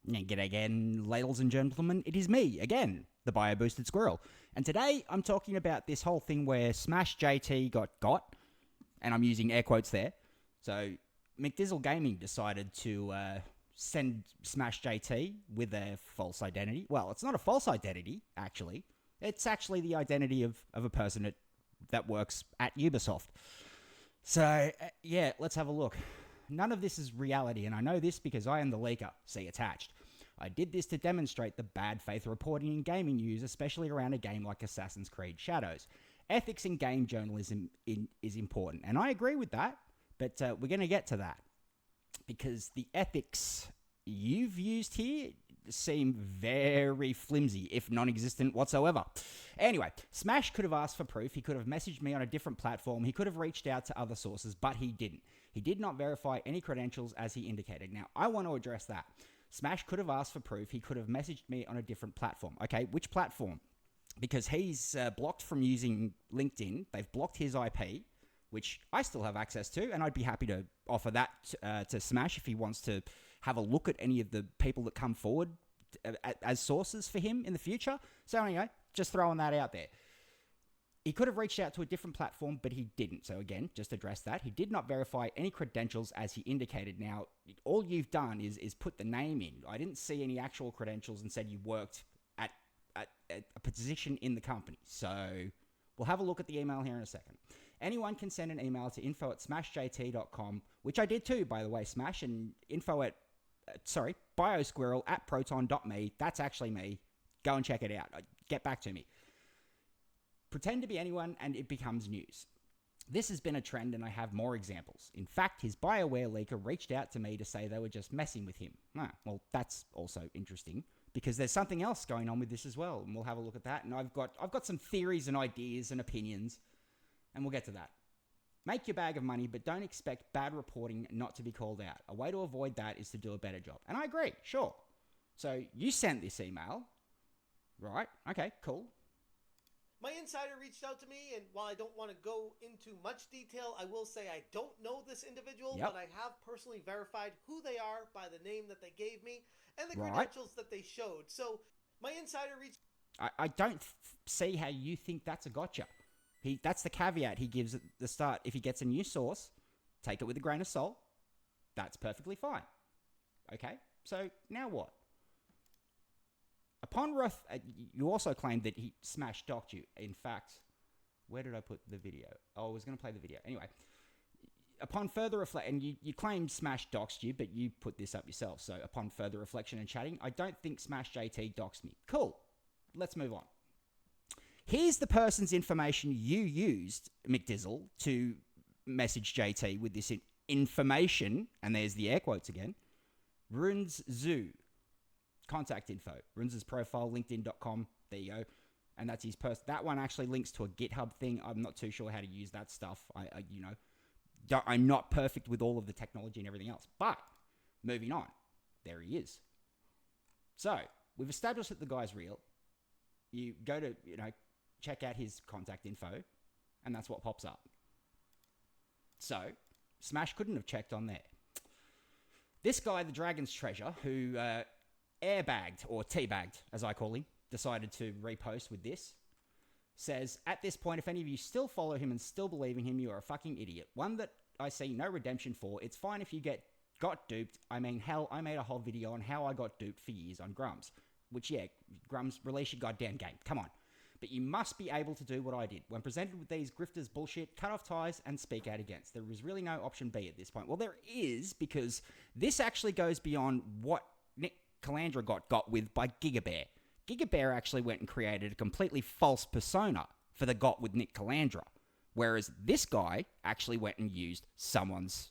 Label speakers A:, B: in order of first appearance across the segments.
A: G'day again, ladies and gentlemen. It is me, again, the bio-boosted squirrel. And today I'm talking about this whole thing where Smash JT got, and I'm using air quotes there. So McDizzle Gaming decided to send Smash JT with a false identity. Well, it's not a false identity, actually. It's actually the identity of a person that works at Ubisoft. So, yeah, let's have a look. None of this is reality, and I know this because I am the leaker. See attached. I did this to demonstrate the bad faith reporting in gaming news, especially around a game like Assassin's Creed Shadows. Ethics in game journalism is important, and I agree with that, but we're going to get to that. Because the ethics you've used here seem very flimsy, if non-existent whatsoever. Anyway, Smash could have asked for proof. He could have messaged me on a different platform. He could have reached out to other sources, but he didn't. He did not verify any credentials as he indicated. Now, I want to address that. Smash could have asked for proof. He could have messaged me on a different platform. Okay, which platform? Because he's blocked from using LinkedIn. They've blocked his IP, which I still have access to, and I'd be happy to offer that to Smash if he wants to have a look at any of the people that come forward as sources for him in the future. So anyway, just throwing that out there. He could have reached out to a different platform, but he didn't. So again, just address that. He did not verify any credentials as he indicated. Now, all you've done is put the name in. I didn't see any actual credentials and said you worked at a position in the company. So we'll have a look at the email here in a second. Anyone can send an email to info@smashjt.com, which I did too, by the way, Smash, and biosquirrel@proton.me. That's actually me. Go and check it out. Get back to me. Pretend to be anyone and it becomes news. This has been a trend and I have more examples. In fact, his BioWare leaker reached out to me to say they were just messing with him. Well, that's also interesting because there's something else going on with this as well, and we'll have a look at that. And I've got some theories and ideas and opinions, and we'll get to that. Make your bag of money, but don't expect bad reporting not to be called out. A way to avoid that is to do a better job. And I agree, sure. So you sent this email, right? Okay, cool.
B: My insider reached out to me, and while I don't want to go into much detail, I will say I don't know this individual, but I have personally verified who they are by the name that they gave me and the credentials that they showed. So my insider reached...
A: I don't see how you think that's a gotcha. That's the caveat he gives at the start. If he gets a new source, take it with a grain of salt. That's perfectly fine. Okay, so now what? Upon you also claimed that he Smash docked you. In fact, where did I put the video? Oh, I was going to play the video. Anyway, upon further reflection, and you claimed Smash doxed you, but you put this up yourself. So upon further reflection and chatting, I don't think Smash JT doxed me. Cool. Let's move on. Here's the person's information you used, McDizzle, to message JT with this information, and there's the air quotes again. Runs Zoo. Contact info. Runs' profile, linkedin.com. There you go. And that's his that one actually links to a GitHub thing. I'm not too sure how to use that stuff. I'm not perfect with all of the technology and everything else. But moving on. There he is. So we've established that the guy's real. You go to, check out his contact info, and that's what pops up. So Smash couldn't have checked on there. This guy, the Dragon's Treasure, who airbagged, or teabagged, as I call him, decided to repost with this, says, at this point, if any of you still follow him and still believe in him, you are a fucking idiot. One that I see no redemption for. It's fine if you got duped. I mean, hell, I made a whole video on how I got duped for years on Grums. Which, yeah, Grums, release your goddamn game. Come on. But you must be able to do what I did. When presented with these grifters bullshit, cut off ties and speak out against. There is really no option B at this point. Well, there is, because this actually goes beyond what Nick Calandra got with by GigaBear. GigaBear actually went and created a completely false persona for the got with Nick Calandra. Whereas this guy actually went and used someone's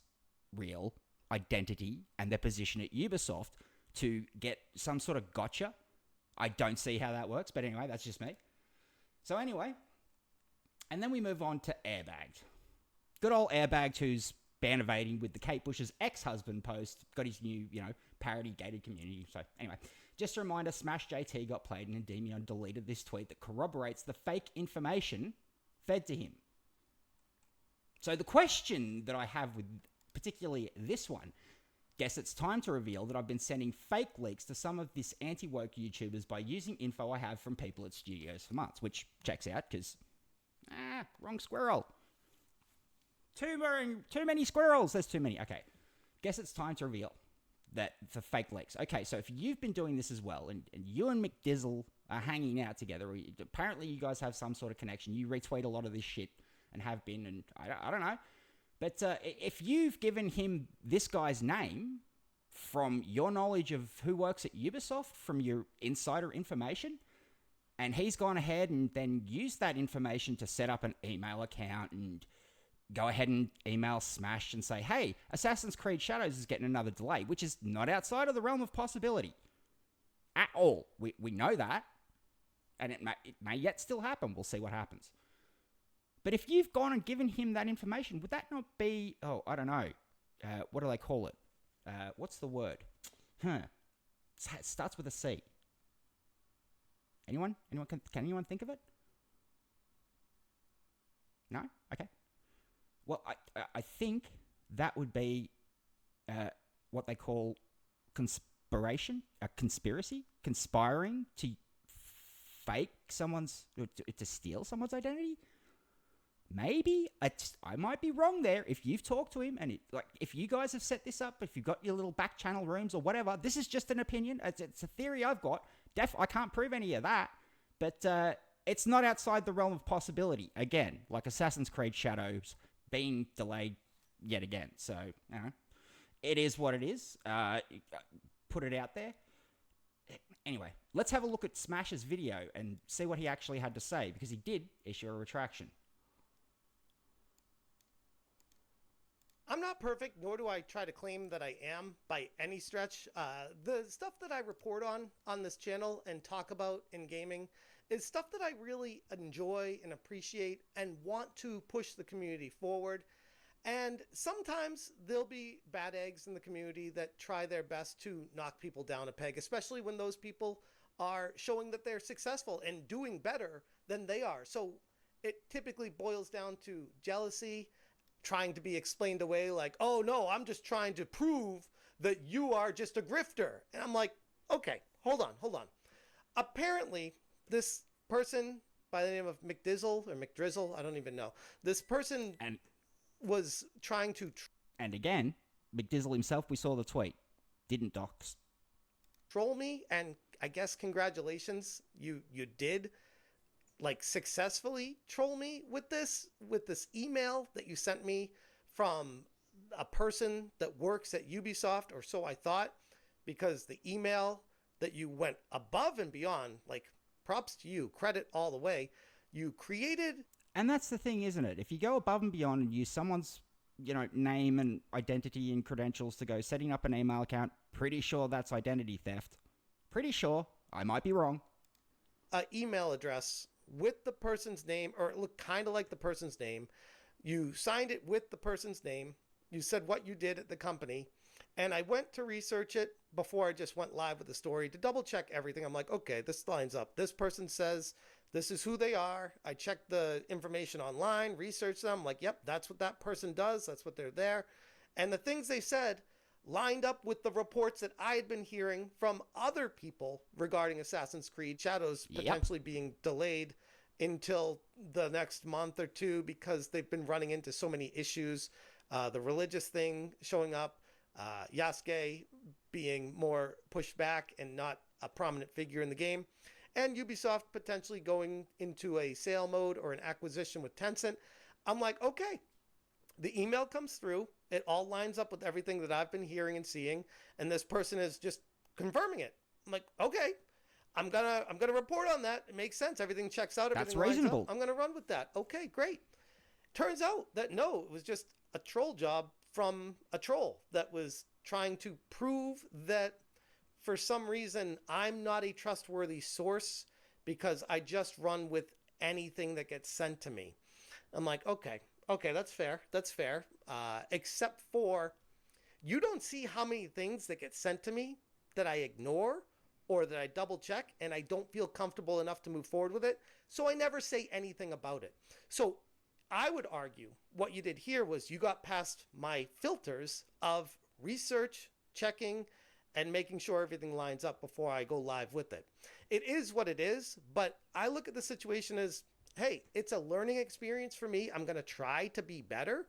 A: real identity and their position at Ubisoft to get some sort of gotcha. I don't see how that works, but anyway, that's just me. So anyway, and then we move on to Airbagged. Good old Airbagged, who's ban evading with the Kate Bush's ex-husband post, got his new, parody gated community. So anyway, just a reminder, Smash JT got played and Endymion deleted this tweet that corroborates the fake information fed to him. So the question that I have with particularly this one, Guess it's time to reveal that I've been sending fake leaks to some of this anti-woke YouTubers by using info I have from people at studios for months, which checks out because, wrong squirrel. Too many squirrels. There's too many. Okay. Guess it's time to reveal that the fake leaks. Okay, so if you've been doing this as well, and you and McDizzle are hanging out together, or apparently you guys have some sort of connection, you retweet a lot of this shit and have been, and I don't know. But if you've given him this guy's name from your knowledge of who works at Ubisoft, from your insider information, and he's gone ahead and then used that information to set up an email account and go ahead and email Smash and say, hey, Assassin's Creed Shadows is getting another delay, which is not outside of the realm of possibility at all. We know that, and it may yet still happen. We'll see what happens. But if you've gone and given him that information, would that not be, I don't know, what do they call it? What's the word? It starts with a C. Anyone? Can anyone think of it? No? Okay. Well, I think that would be what they call conspiration, a conspiracy, conspiring to fake to steal someone's identity. Maybe I might be wrong there. If you've talked to him and if you guys have set this up, if you've got your little back channel rooms or whatever, this is just an opinion. It's a theory I've got. I can't prove any of that, but it's not outside the realm of possibility. Again, like Assassin's Creed Shadows being delayed yet again. So, it is what it is. Put it out there. Anyway, let's have a look at Smash's video and see what he actually had to say, because he did issue a retraction.
B: I'm not perfect, nor do I try to claim that I am by any stretch. The stuff that I report on this channel and talk about in gaming is stuff that I really enjoy and appreciate and want to push the community forward. And sometimes there'll be bad eggs in the community that try their best to knock people down a peg, especially when those people are showing that they're successful and doing better than they are. So it typically boils down to jealousy, trying to be explained away like, oh no, I'm just trying to prove that you are just a grifter. And I'm like, okay, hold on. Apparently, this person by the name of McDizzle or McDrizzle, I don't even know. This person was trying to...
A: And again, McDizzle himself, we saw the tweet, didn't dox.
B: Troll me, and I guess congratulations, you did successfully troll me with this email that you sent me from a person that works at Ubisoft, or so I thought, because the email that you went above and beyond, props to you, credit all the way, you created.
A: And that's the thing, isn't it? If you go above and beyond and use someone's, name and identity and credentials to go setting up an email account, pretty sure that's identity theft. Pretty sure. I might be wrong.
B: Email address with the person's name, or it looked kind of like the person's name. You signed it with the person's name. You said what you did at the company. And I went to research it before I just went live with the story to double check everything. I'm like, okay, this lines up. This person says this is who they are. I checked the information online, researched them. I'm like, yep, that's what that person does. That's what they're there. And the things they said lined up with the reports that I had been hearing from other people regarding Assassin's Creed Shadows potentially being delayed until the next month or two because they've been running into so many issues. The religious thing showing up, Yasuke being more pushed back and not a prominent figure in the game, and Ubisoft potentially going into a sale mode or an acquisition with Tencent. I'm like, okay, the email comes through. It all lines up with everything that I've been hearing and seeing, and this person is just confirming it. I'm like, okay, I'm gonna report on that. It makes sense. Everything checks out. Everything
A: That's reasonable.
B: lines up. I'm gonna run with that. Okay, great. Turns out that no, it was just a troll job from a troll that was trying to prove that for some reason I'm not a trustworthy source because I just run with anything that gets sent to me. I'm like, okay, that's fair. Except for you don't see how many things that get sent to me that I ignore or that I double check and I don't feel comfortable enough to move forward with it. So I never say anything about it. So I would argue what you did here was you got past my filters of research, checking and making sure everything lines up before I go live with it. It is what it is, but I look at the situation as, hey, it's a learning experience for me. I'm going to try to be better.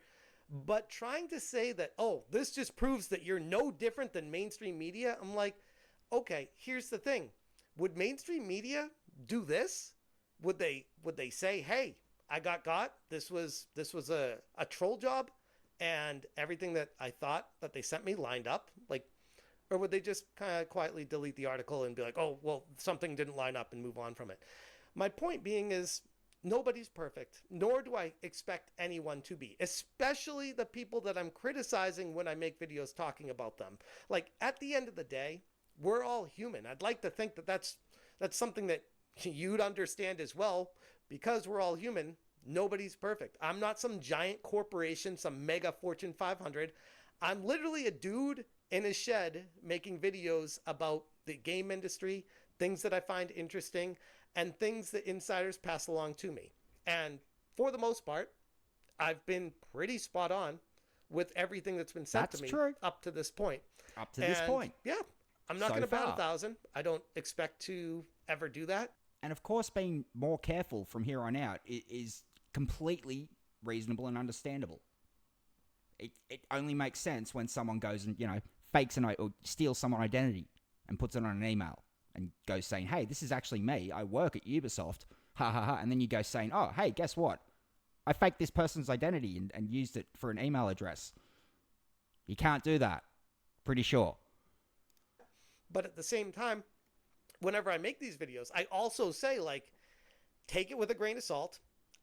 B: But trying to say that, oh, this just proves that you're no different than mainstream media, I'm like, okay, here's the thing. Would mainstream media do this? Would they say, hey, I got? This was a troll job, and everything that I thought that they sent me lined up? Like, or would they just kind of quietly delete the article and be like, oh, well, something didn't line up and move on from it? My point being is, nobody's perfect, nor do I expect anyone to be, especially the people that I'm criticizing when I make videos talking about them. Like, at the end of the day, we're all human. I'd like to think that that's something that you'd understand as well, because we're all human. Nobody's perfect. I'm not some giant corporation, some mega Fortune 500. I'm literally a dude in a shed making videos about the game industry, things that I find interesting, and things that insiders pass along to me. And for the most part, I've been pretty spot on with everything that's been said to me up to this point. Yeah, I'm not going to bat 1,000. I don't expect to ever do that.
A: And of course, being more careful from here on out is completely reasonable and understandable. It only makes sense when someone goes and, fakes or steals someone's identity and puts it on an email and goes saying, hey, this is actually me. I work at Ubisoft. Ha ha ha. And then you go saying, oh, hey, guess what? I faked this person's identity and used it for an email address. You can't do that. Pretty sure.
B: But at the same time, whenever I make these videos, I also say, like, take it with a grain of salt.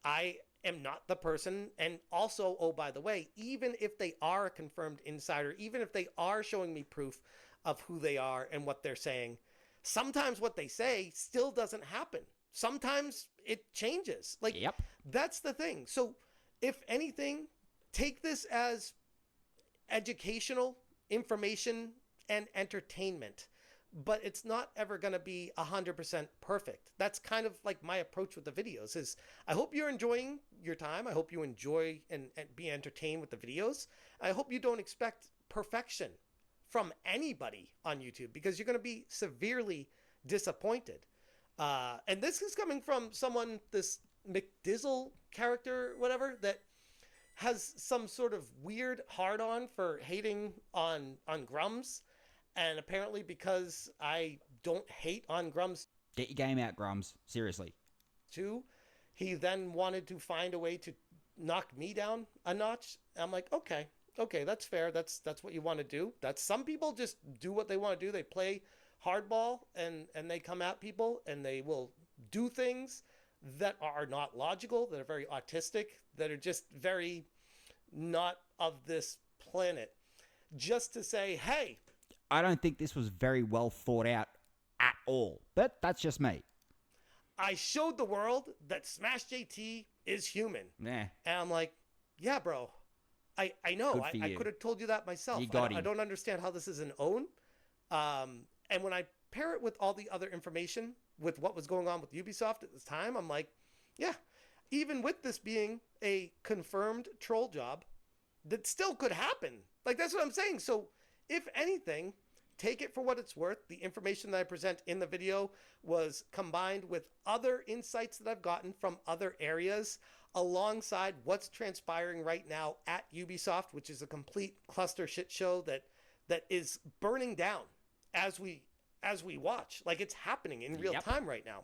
B: I am not the person. And also, oh, by the way, even if they are a confirmed insider, even if they are showing me proof of who they are and what they're saying, sometimes what they say still doesn't happen. Sometimes it changes. Like, That's the thing. So if anything, take this as educational information and entertainment, but it's not ever going to be 100% perfect. That's kind of like my approach with the videos is I hope you're enjoying your time. I hope you enjoy and be entertained with the videos. I hope you don't expect perfection from anybody on YouTube, because you're going to be severely disappointed. And this is coming from someone, this McDizzle character, whatever, that has some sort of weird hard-on for hating on Grums. And apparently because I don't hate on Grums.
A: Get your game out, Grums. Seriously.
B: Too. He then wanted to find a way to knock me down a notch. I'm like, okay, that's fair. That's what you want to do. Some people just do what they want to do. They play hardball and they come at people and they will do things that are not logical, that are very autistic, that are just very not of this planet. Just to say, hey,
A: I don't think this was very well thought out at all, but that's just me.
B: I showed the world that Smash JT is human.
A: Yeah.
B: And I'm like, yeah, bro, I know. I could have told you that myself.
A: You got him.
B: I don't understand how this is an own. And when I pair it with all the other information with what was going on with Ubisoft at this time, I'm like, yeah, even with this being a confirmed troll job, that still could happen. Like, that's what I'm saying. So if anything, take it for what it's worth. The information that I present in the video was combined with other insights that I've gotten from other areas alongside what's transpiring right now at Ubisoft, which is a complete cluster shit show that is burning down as we watch. Like, it's happening in real time right now.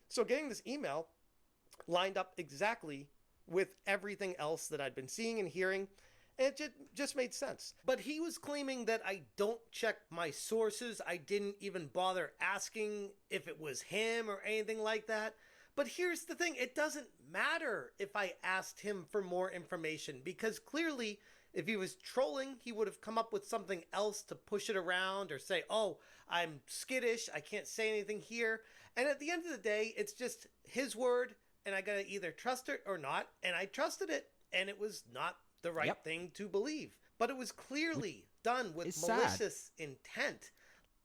B: So getting this email lined up exactly with everything else that I'd been seeing and hearing. It just made sense. But he was claiming that I don't check my sources. I didn't even bother asking if it was him or anything like that. But here's the thing. It doesn't matter if I asked him for more information, because clearly if he was trolling, he would have come up with something else to push it around or say, oh, I'm skittish, I can't say anything here. And at the end of the day, it's just his word, and I gotta either trust it or not. And I trusted it, and it was not the right thing to believe. But it was clearly done with malicious intent.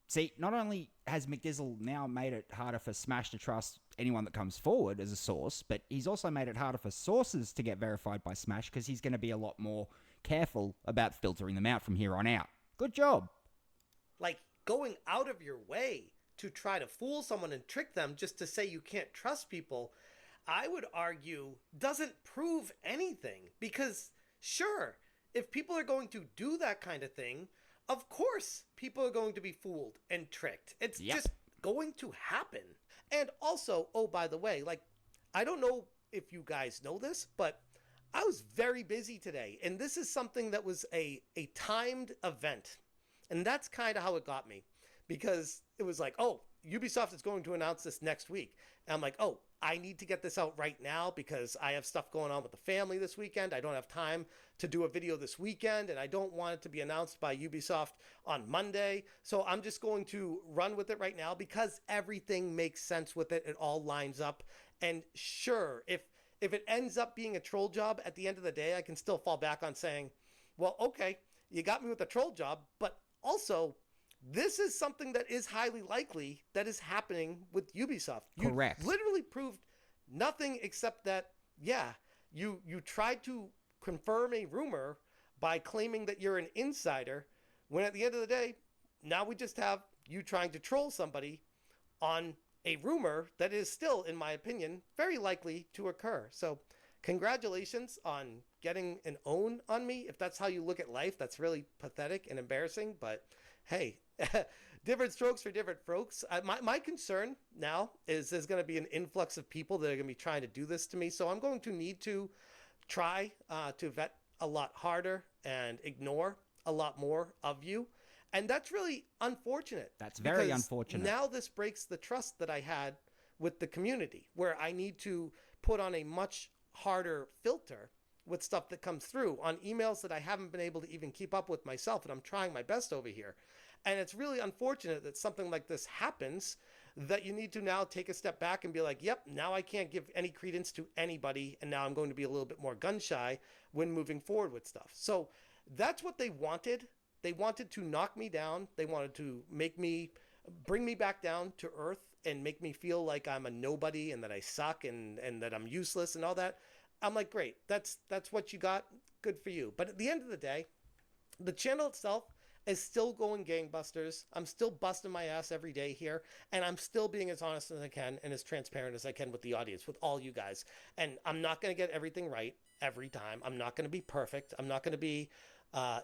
A: See, not only has McDizzle now made it harder for Smash to trust anyone that comes forward as a source, but he's also made it harder for sources to get verified by Smash, because he's going to be a lot more careful about filtering them out from here on out. Good job.
B: like going out of your way to try to fool someone and trick them just to say you can't trust people, I would argue doesn't prove anything. Because sure, if people are going to do that kind of thing, of course people are going to be fooled and tricked. It's just going to happen. And also, oh, by the way, like, I don't know if you guys know this, but I was very busy today, and this is something that was a timed event. And that's kind of how it got me, because it was like, oh, Ubisoft is going to announce this next week. And I'm like, oh, I need to get this out right now because I have stuff going on with the family this weekend. I don't have time to do a video this weekend, and I don't want it to be announced by Ubisoft on Monday. So I'm just going to run with it right now because everything makes sense with it. It all lines up. And sure, if it ends up being a troll job at the end of the day, I can still fall back on saying, well, okay, you got me with the troll job, but also this is something that is highly likely that is happening with Ubisoft.
A: Correct.
B: You literally proved nothing except that, yeah, you tried to confirm a rumor by claiming that you're an insider, when at the end of the day, now we just have you trying to troll somebody on a rumor that is still, in my opinion, very likely to occur. So congratulations on getting an own on me. If that's how you look at life, that's really pathetic and embarrassing. But hey, different strokes for different folks. My concern now is there's going to be an influx of people that are going to be trying to do this to me. So I'm going to need to try to vet a lot harder and ignore a lot more of you. And that's really unfortunate.
A: That's very unfortunate.
B: Now this breaks the trust that I had with the community, where I need to put on a much harder filter with stuff that comes through on emails that I haven't been able to even keep up with myself. And I'm trying my best over here. And it's really unfortunate that something like this happens, that you need to now take a step back and be like, yep, now I can't give any credence to anybody. And now I'm going to be a little bit more gun shy when moving forward with stuff. So that's what they wanted. They wanted to knock me down. They wanted to bring me back down to earth and make me feel like I'm a nobody and that I suck and that I'm useless and all that. I'm like, great, that's what you got. Good for you. But at the end of the day, the channel itself is still going gangbusters. I'm still busting my ass every day here, and I'm still being as honest as I can and as transparent as I can with the audience, with all you guys. And I'm not going to get everything right every time. I'm not going to be perfect. I'm not going to be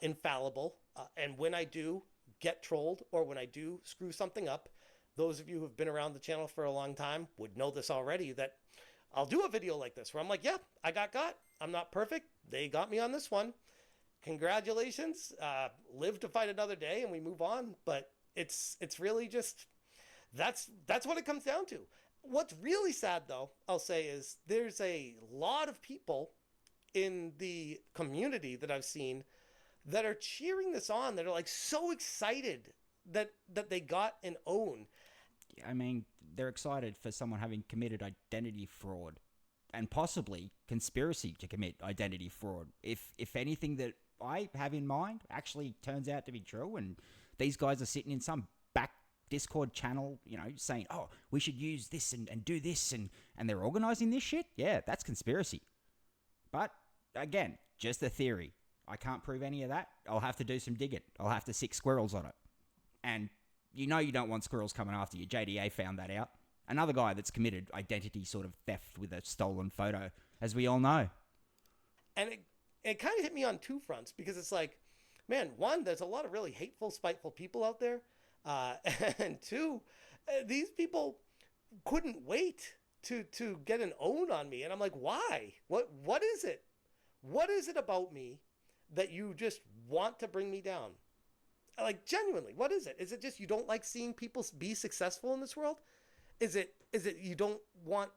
B: infallible. And when I do get trolled or when I do screw something up, those of you who've been around the channel for a long time would know this already, that I'll do a video like this where I'm like, yeah, I got got. I'm not perfect. They got me on this one. Congratulations. Live to fight another day and we move on. But it's really just, that's what it comes down to. What's really sad, though, I'll say, is there's a lot of people in the community that I've seen that are cheering this on, that are like so excited that they got an own.
A: I mean, they're excited for someone having committed identity fraud and possibly conspiracy to commit identity fraud. If anything that I have in mind actually turns out to be true, and these guys are sitting in some back Discord channel, saying, oh, we should use this and do this, and they're organizing this shit, yeah, that's conspiracy. But again, just a theory. I can't prove any of that. I'll have to do some digging. I'll have to sick squirrels on it. And you don't want squirrels coming after you. JDA found that out. Another guy that's committed identity sort of theft with a stolen photo, as we all know.
B: And it kind of hit me on two fronts, because it's like, man, one, there's a lot of really hateful, spiteful people out there. And two, these people couldn't wait to get an own on me. And I'm like, why? What is it? What is it about me that you just want to bring me down? Like, genuinely, what is it? Is it just you don't like seeing people be successful in this world? Is it you don't want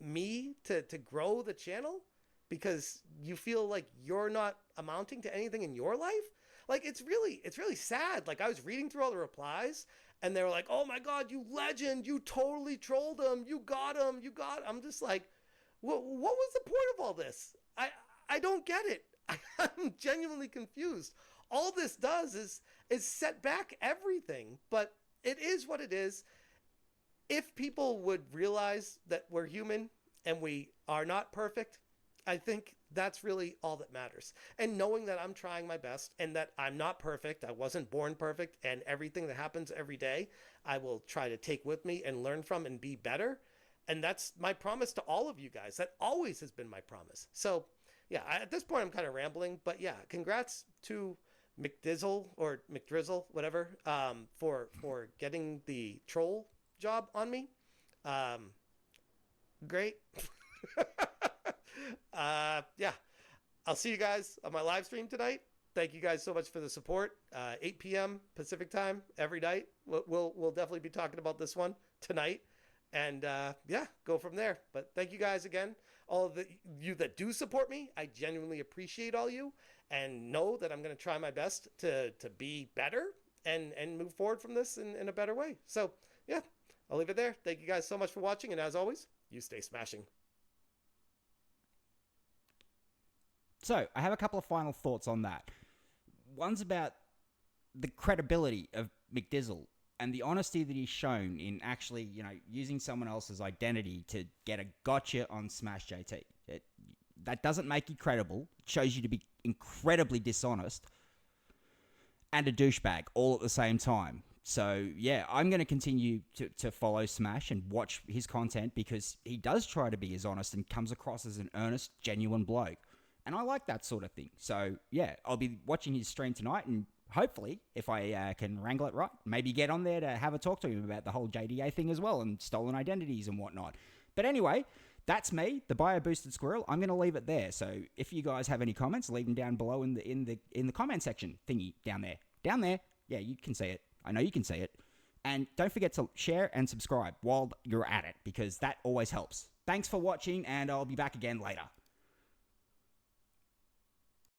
B: me to grow the channel because you feel like you're not amounting to anything in your life? Like, it's really sad. Like, I was reading through all the replies, and they were like, oh my God, you legend, you totally trolled him, you got him. I'm just like, what was the point of all this? I don't get it. I'm genuinely confused. All this does is set back everything, but it is what it is. If people would realize that we're human and we are not perfect, I think That's really all that matters. And knowing that I'm trying my best and that I'm not perfect, I wasn't born perfect, and everything that happens every day, I will try to take with me and learn from and be better. And that's my promise to all of you guys. That always has been my promise. So, yeah, at this point, I'm kind of rambling, but yeah, congrats to McDizzle or McDrizzle, whatever, for getting the troll job on me. Great. Yeah, I'll see you guys on my live stream tonight. Thank you guys so much for the support. 8 p.m. Pacific time every night. We'll definitely be talking about this one tonight, and yeah, go from there. But thank you guys again, all of you that do support me. I genuinely appreciate all you, and know that I'm going to try my best to be better and move forward from this in a better way. So yeah, I'll leave it there. Thank you guys so much for watching, and as always, you stay smashing.
A: So, I have a couple of final thoughts on that. One's about the credibility of McDizzle and the honesty that he's shown in actually, using someone else's identity to get a gotcha on Smash JT. That doesn't make you credible. It shows you to be incredibly dishonest and a douchebag all at the same time. So, yeah, I'm going to continue to follow Smash and watch his content because he does try to be as honest and comes across as an earnest, genuine bloke. And I like that sort of thing. So, yeah, I'll be watching his stream tonight, and hopefully, if I can wrangle it right, maybe get on there to have a talk to him about the whole JDA thing as well and stolen identities and whatnot. But anyway, that's me, the bio-boosted squirrel. I'm going to leave it there. So if you guys have any comments, leave them down below in the comment section thingy down there. Down there. Yeah, you can see it. I know you can see it. And don't forget to share and subscribe while you're at it, because that always helps. Thanks for watching, and I'll be back again later.